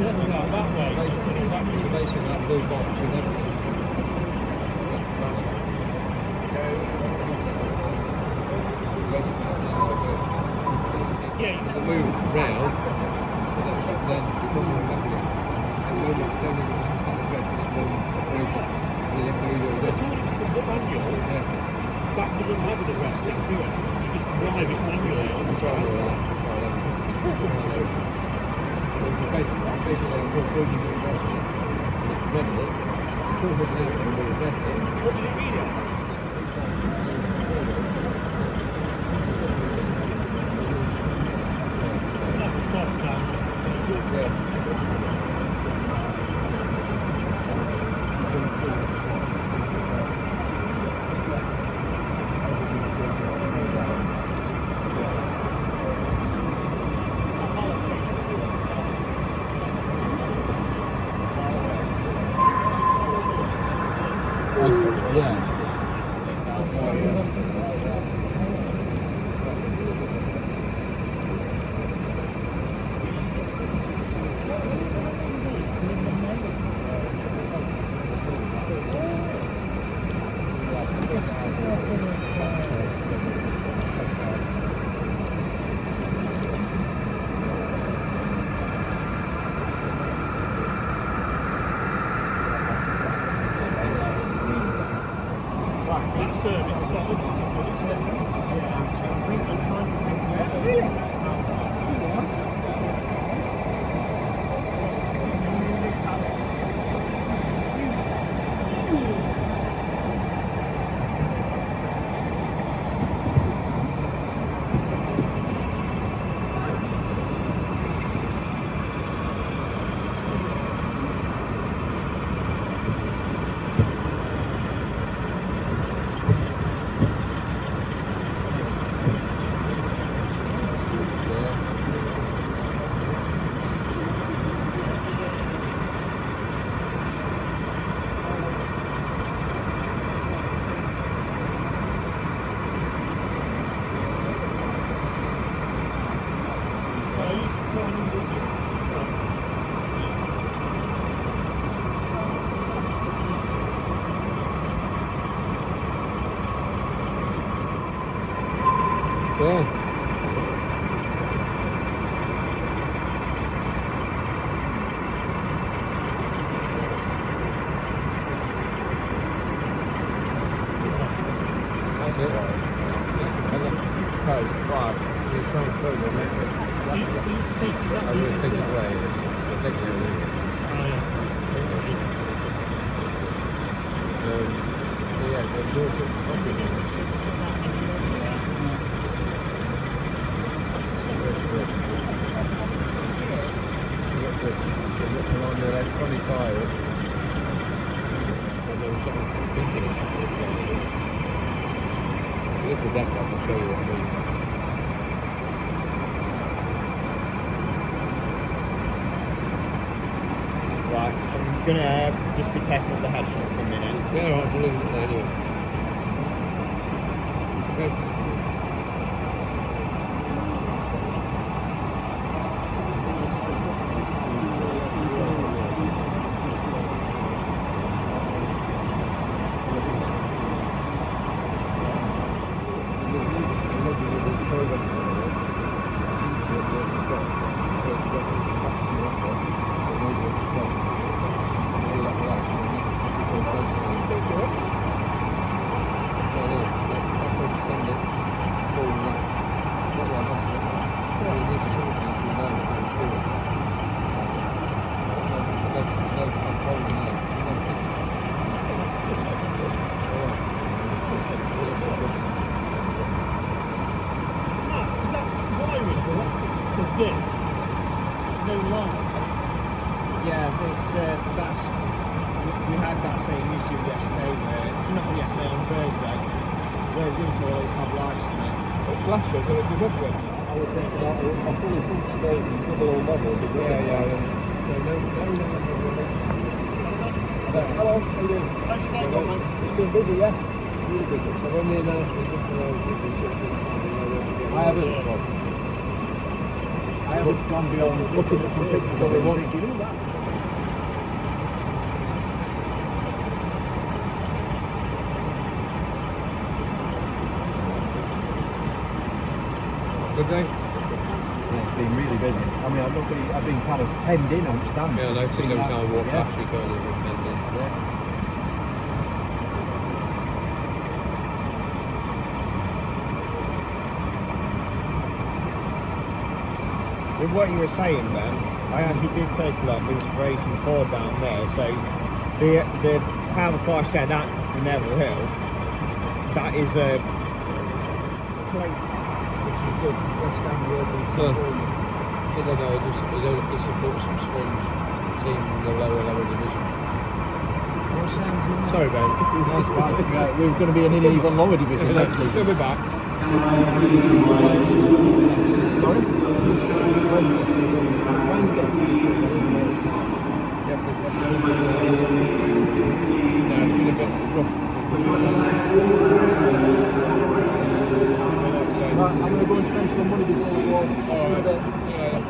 that way. Basically that blue box with everything. Yeah, the move round, so that should then come back again. And then we just kind of go to that one operation. And then you have to redo it again. according to the manual, that doesn't have an address thing to it. You just drive it manually on the Sorry, train. So basically, I'm going through these addresses. Read it. Put it out and read it. What did it read it? That's a spot now. I'm gonna just be taking up the head shot for a minute. Yeah, right, we'll leave it there anyway. Okay. Busy, yeah? Really busy. So when we announced this, I haven't. I haven't gone beyond looking at some pictures of it and thinking, oh, that. Good day. Yeah, it's been really busy. I mean, I've been kind of penned in on stand. Yeah, I noticed every time I walk yeah. past you kind of remember. Yeah. With what you were saying, Ben, I actually did take a lot of inspiration for down there. So the power car shed at Neville Hill, that is a place. Which is good, because West Ham were able to I don't know, it supports some strange team in the lower level division. West Ham's in there. Sorry, Ben. That's fine. Yeah, we're going to be in an even lower division next season. We'll be back. Sorry? Wednesday. You have to. No, it's been a bit rough. Right, I'm going to go and spend some money before we walk. Alright. Yeah.